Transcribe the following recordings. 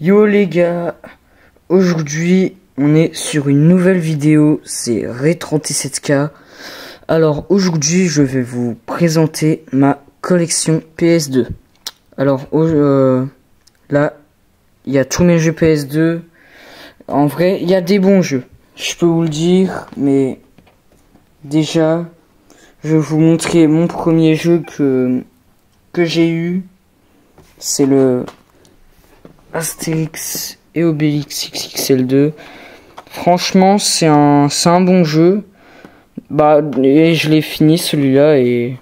Yo les gars, aujourd'hui on est sur une nouvelle vidéo, c'est Ray37K. Alors aujourd'hui je vais vous présenter ma collection PS2. Alors là il y a tous mes jeux PS2. En vrai il y a des bons jeux, je peux vous le dire, mais déjà je vais vous montrer mon premier jeu que j'ai eu. C'est le Astérix et Obélix XXL2. Franchement, c'est un bon jeu. Et je l'ai fini celui-là et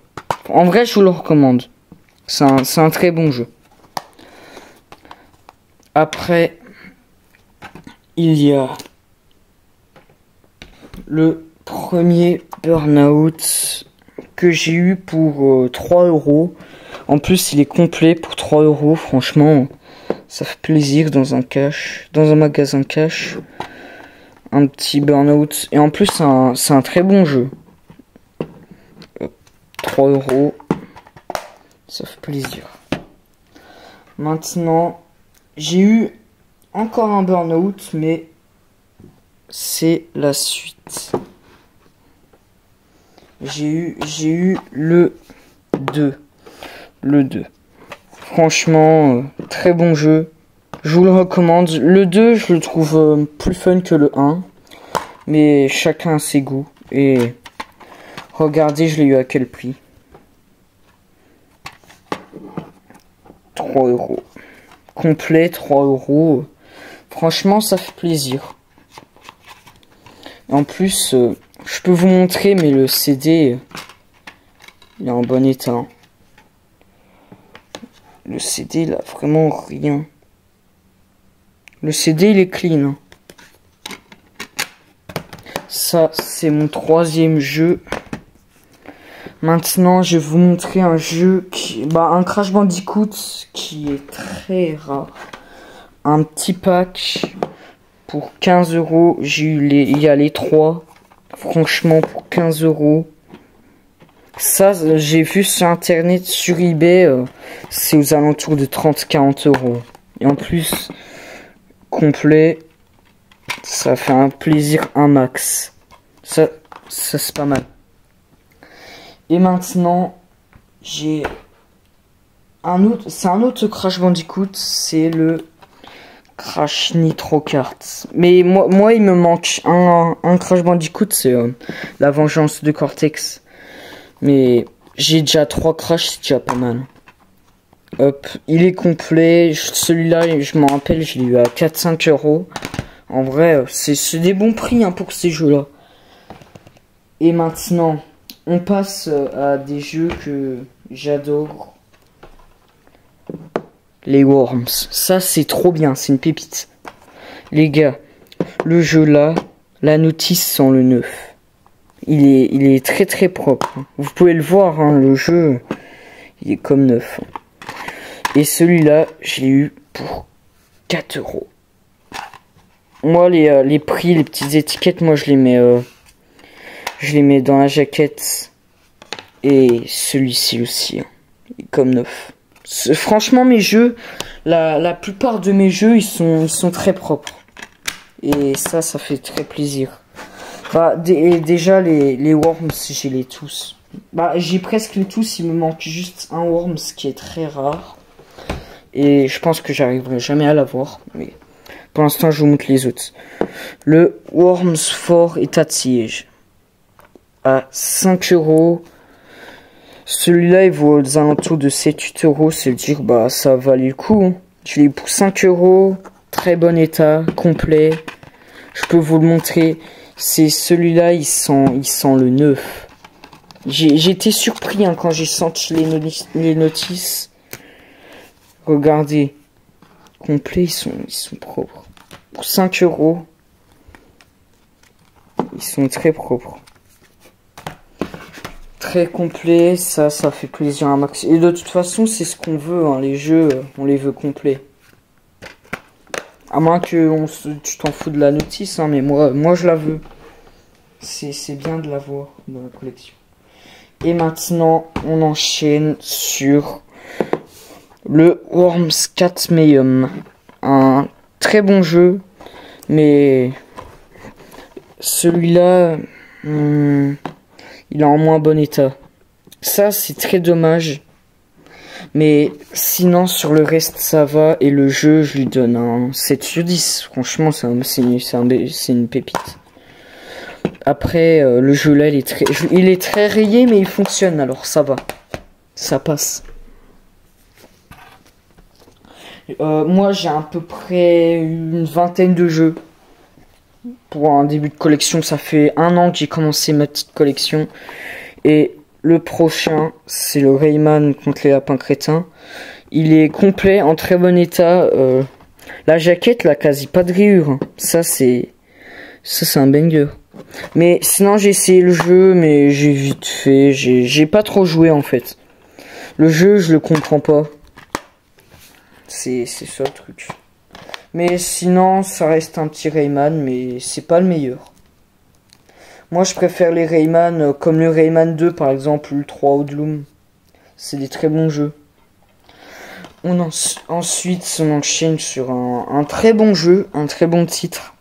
en vrai, je vous le recommande. C'est un très bon jeu. Après, il y a le premier Burnout que j'ai eu pour 3 €. En plus, il est complet pour 3 €. Franchement, ça fait plaisir dans un magasin cash. Un petit Burnout. Et en plus, c'est un très bon jeu. 3 €. Ça fait plaisir. Maintenant, j'ai eu encore un Burnout, mais c'est la suite. J'ai eu le 2. Le 2. Franchement, très bon jeu. Je vous le recommande. Le 2, je le trouve plus fun que le 1. Mais chacun a ses goûts. Et regardez, je l'ai eu à quel prix? 3 €. Complet, 3 €. Franchement, ça fait plaisir. En plus, je peux vous montrer, mais le CD, il est en bon état. Le CD, il a vraiment rien. Le CD, il est clean. Ça, c'est mon troisième jeu. Maintenant, je vais vous montrer un jeu un Crash Bandicoot qui est très rare. Un petit pack pour 15 €. Il y a les 3. Franchement, pour 15 €. Ça, j'ai vu sur internet, sur eBay, c'est aux alentours de 30-40 €. Et en plus, complet, ça fait un plaisir un max. Ça c'est pas mal. Et maintenant, j'ai c'est un autre Crash Bandicoot, c'est le Crash Nitro Kart. Mais moi il me manque un Crash Bandicoot, c'est la vengeance de Cortex. Mais j'ai déjà 3 Crash, c'est déjà pas mal. Hop, il est complet. Celui-là, je m'en rappelle, je l'ai eu à 4-5 €. En vrai, c'est des bons prix pour ces jeux-là. Et maintenant, on passe à des jeux que j'adore. Les Worms. Ça, c'est trop bien, c'est une pépite. Les gars, le jeu là, la notice sent le neuf. Il est très très propre. Vous pouvez le voir, le jeu, il est comme neuf. Et celui-là, je l'ai eu pour 4 €. Moi, les prix, les petites étiquettes, moi, je les mets dans la jaquette. Et celui-ci aussi, il est comme neuf. Franchement, mes jeux, la plupart de mes jeux, ils sont très propres. Et ça fait très plaisir. Déjà, les Worms, j'ai les tous. J'ai presque les tous, il me manque juste un Worms qui est très rare. Et je pense que j'arriverai jamais à l'avoir. Mais pour l'instant, je vous montre les autres. Le Worms Fort état de siège. À 5 €. Celui-là, il vaut aux alentours de 7-8 €. C'est dire, ça valait le coup. Je l'ai eu pour 5 €. Très bon état, complet. Je peux vous le montrer. C'est celui-là, il sent le neuf. J'ai été surpris quand j'ai senti les notices. Regardez. Complet, ils sont propres. Pour 5 €. Ils sont très propres. Très complet, ça fait plaisir à un max. Et de toute façon, c'est ce qu'on veut, les jeux, on les veut complets. À moins que tu t'en fous de la notice, mais moi je la veux. C'est bien de l'avoir dans la collection. Et maintenant, on enchaîne sur le Worms Cadmium. Un très bon jeu, mais celui-là, il est en moins bon état. Ça, c'est très dommage. Mais sinon, sur le reste, ça va. Et le jeu, je lui donne un 7 sur 10. Franchement, c'est une pépite. Après, le jeu là, il est très rayé, mais il fonctionne. Alors, ça va. Ça passe. Moi, j'ai à peu près une vingtaine de jeux. Pour un début de collection, ça fait 1 an que j'ai commencé ma petite collection. Et le prochain, c'est le Rayman contre les lapins crétins. Il est complet, en très bon état. La jaquette, là, quasi pas de rayures. Hein. Ça, c'est un banger. Mais sinon, j'ai essayé le jeu, mais j'ai vite fait. J'ai pas trop joué, en fait. Le jeu, je le comprends pas. C'est ça le truc. Mais sinon, ça reste un petit Rayman, mais c'est pas le meilleur. Moi, je préfère les Rayman, comme le Rayman 2, par exemple, ou le 3 Outloom. C'est des très bons jeux. Ensuite, on enchaîne sur un très bon jeu, un très bon titre.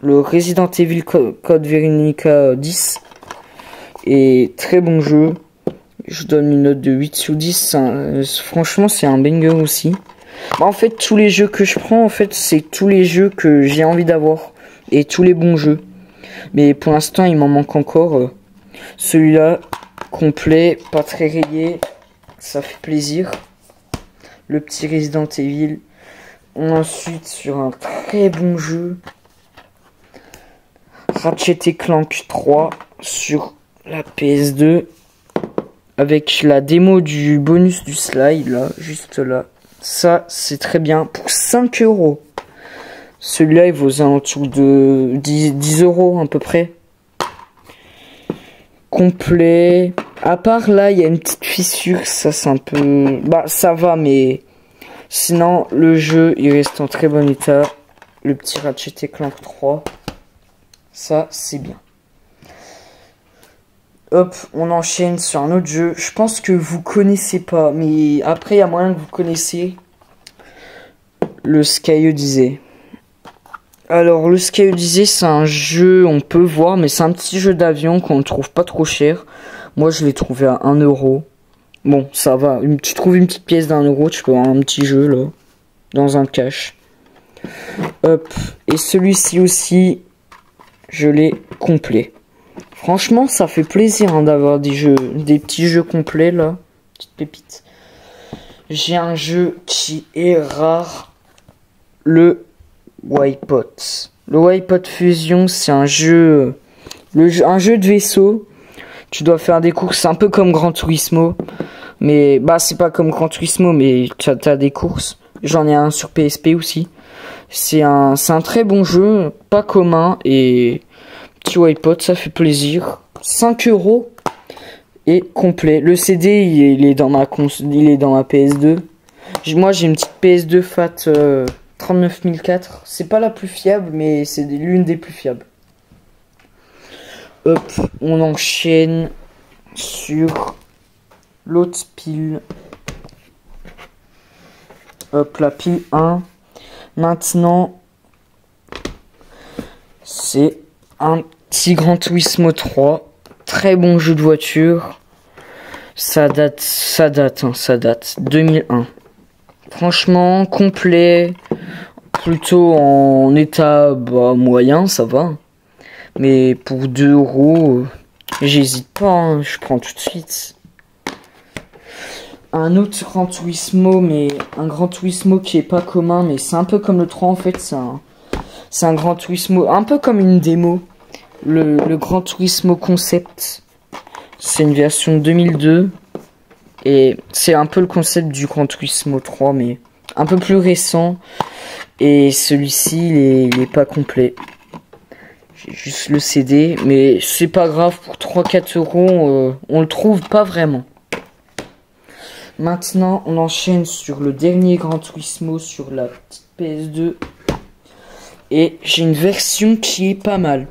Le Resident Evil Code Veronica 10. Et très bon jeu. Je donne une note de 8 sur 10. Franchement, c'est un banger aussi. Bah, en fait, tous les jeux que je prends, en fait, c'est tous les jeux que j'ai envie d'avoir. Et tous les bons jeux. Mais pour l'instant, il m'en manque encore. Celui-là, complet, pas très rayé. Ça fait plaisir. Le petit Resident Evil. Ensuite, sur un très bon jeu. Ratchet & Clank 3 sur la PS2. Avec la démo du bonus du slide, là, juste là. Ça, c'est très bien. Pour 5 €. Celui-là, il vaut aux alentours de 10 € à peu près. Complet. À part là, il y a une petite fissure. Ça, c'est un peu... Bah, ça va, mais... Sinon, le jeu, il reste en très bon état. Le petit Ratchet & Clank 3. Ça, c'est bien. Hop, on enchaîne sur un autre jeu. Je pense que vous connaissez pas, mais après, il y a moyen que vous connaissiez. Le Sky Odyssey. Alors, le Sky Odyssey, c'est un jeu, on peut voir, mais c'est un petit jeu d'avion qu'on ne trouve pas trop cher. Moi, je l'ai trouvé à 1 €. Bon, ça va. Tu trouves une petite pièce d'1 €, tu peux avoir un petit jeu, là, dans un cache. Hop. Et celui-ci aussi, je l'ai complet. Franchement, ça fait plaisir hein, d'avoir des petits jeux complets, là. Petite pépite. J'ai un jeu qui est rare. Le Wipeout. Le Wipeout Fusion, c'est un jeu, un jeu de vaisseau. Tu dois faire des courses, un peu comme Gran Turismo. Mais, bah, c'est pas comme Gran Turismo, mais t'as des courses. J'en ai un sur PSP aussi. C'est un très bon jeu, pas commun, et petit Wipeout, ça fait plaisir. 5 € et complet. Le CD, il est dans ma PS2. Moi, j'ai une petite PS2 Fat 39004. C'est pas la plus fiable, mais c'est l'une des plus fiables. Hop, on enchaîne sur l'autre pile. Hop, la pile 1. Maintenant, c'est un petit Gran Turismo 3. Très bon jeu de voiture. Ça date. 2001. Franchement, complet. Plutôt en état moyen, ça va. Mais pour 2 €, j'hésite pas, hein, je prends tout de suite. Un autre Gran Turismo, mais un Gran Turismo qui est pas commun, mais c'est un peu comme le 3 en fait, c'est un Gran Turismo, un peu comme une démo. Le Gran Turismo Concept, c'est une version 2002, et c'est un peu le concept du Gran Turismo 3, mais un peu plus récent, et celui-ci, il est pas complet. J'ai juste le CD, mais c'est pas grave, pour 3-4 €, on le trouve pas vraiment. Maintenant, on enchaîne sur le dernier Gran Turismo sur la petite PS2. Et j'ai une version qui est pas mal.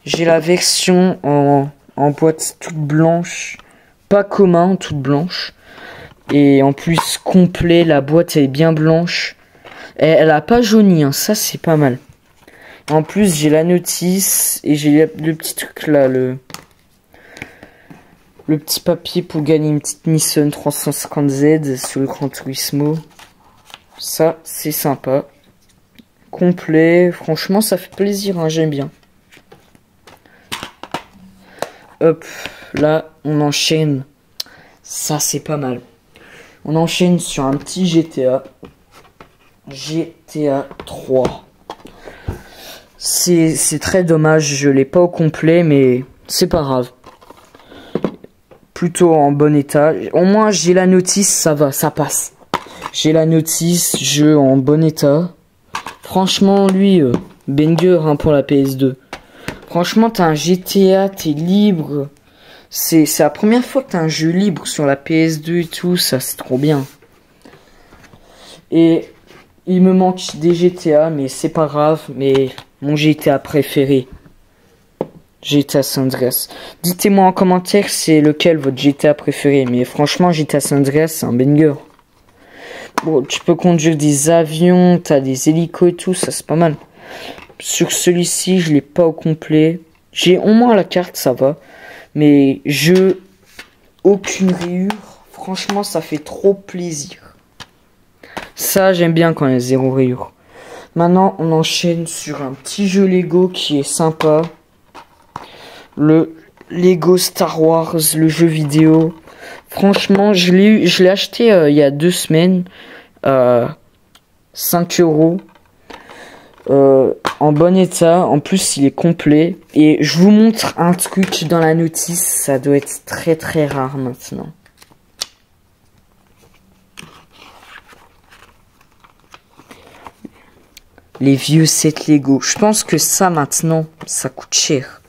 J'ai la version en boîte toute blanche. Pas commun, toute blanche. Et en plus, complet, la boîte elle est bien blanche. Elle a pas jauni, hein. Ça c'est pas mal. En plus, j'ai la notice et j'ai le petit truc là, le petit papier pour gagner une petite Nissan 350Z sur le Gran Turismo. Ça, c'est sympa. Complet. Franchement, ça fait plaisir, hein, j'aime bien. Hop, là, on enchaîne. Ça, c'est pas mal. On enchaîne sur un petit GTA. GTA 3. C'est très dommage, je l'ai pas au complet, mais c'est pas grave. Plutôt en bon état. Au moins, j'ai la notice, ça va, ça passe. J'ai la notice, jeu en bon état. Franchement, lui, banger hein, pour la PS2. Franchement, t'as un GTA, t'es libre. C'est la première fois que t'as un jeu libre sur la PS2 et tout, ça c'est trop bien. Et il me manque des GTA, mais c'est pas grave, mais mon GTA préféré. GTA San Andreas. Dites-moi en commentaire c'est lequel votre GTA préféré, mais franchement GTA San Andreas c'est un banger. Bon, tu peux conduire des avions, t'as des hélicos et tout, ça c'est pas mal. Sur celui-ci, je l'ai pas au complet. J'ai au moins la carte, ça va. Mais aucune rayure. Franchement, ça fait trop plaisir. Ça, j'aime bien quand il y a 0 rayure. Maintenant, on enchaîne sur un petit jeu Lego qui est sympa. Le Lego Star Wars, le jeu vidéo. Franchement, je l'ai acheté il y a 2 semaines. 5 €. En bon état, en plus il est complet. Et je vous montre un truc dans la notice, ça doit être très très rare maintenant. Les vieux sets Lego. Je pense que ça maintenant, ça coûte cher.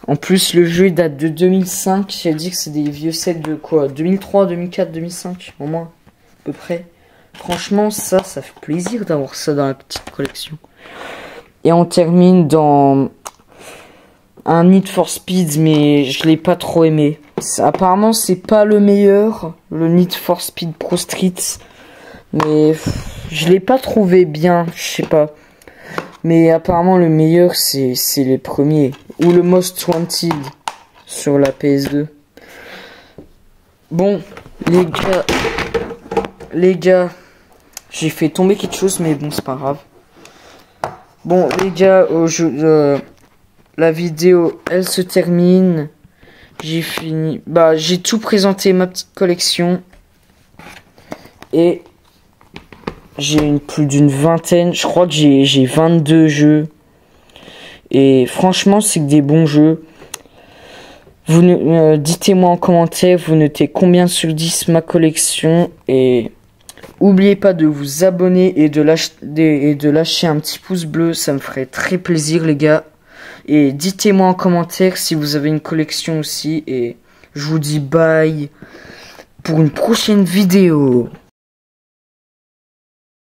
En plus le jeu date de 2005, j'ai dit que c'est des vieux sets de quoi 2003, 2004, 2005 au moins, à peu près. Franchement ça fait plaisir d'avoir ça dans la petite collection. Et on termine dans un Need for Speed, mais je l'ai pas trop aimé. Apparemment c'est pas le meilleur, le Need for Speed Pro Street. Mais je l'ai pas trouvé bien, je sais pas. Mais apparemment le meilleur c'est les premiers. Ou le Most Wanted sur la PS2. Bon, les gars, j'ai fait tomber quelque chose, mais bon, c'est pas grave. Bon, les gars, la vidéo, elle se termine. J'ai fini. Bah, j'ai tout présenté, ma petite collection. Et j'ai plus d'une vingtaine. Je crois que j'ai 22 jeux. Et franchement, c'est que des bons jeux. Dites-moi en commentaire, vous notez combien sur 10 ma collection. Et n'oubliez pas de vous abonner et de lâcher un petit pouce bleu. Ça me ferait très plaisir, les gars. Et dites-moi en commentaire si vous avez une collection aussi. Et je vous dis bye pour une prochaine vidéo.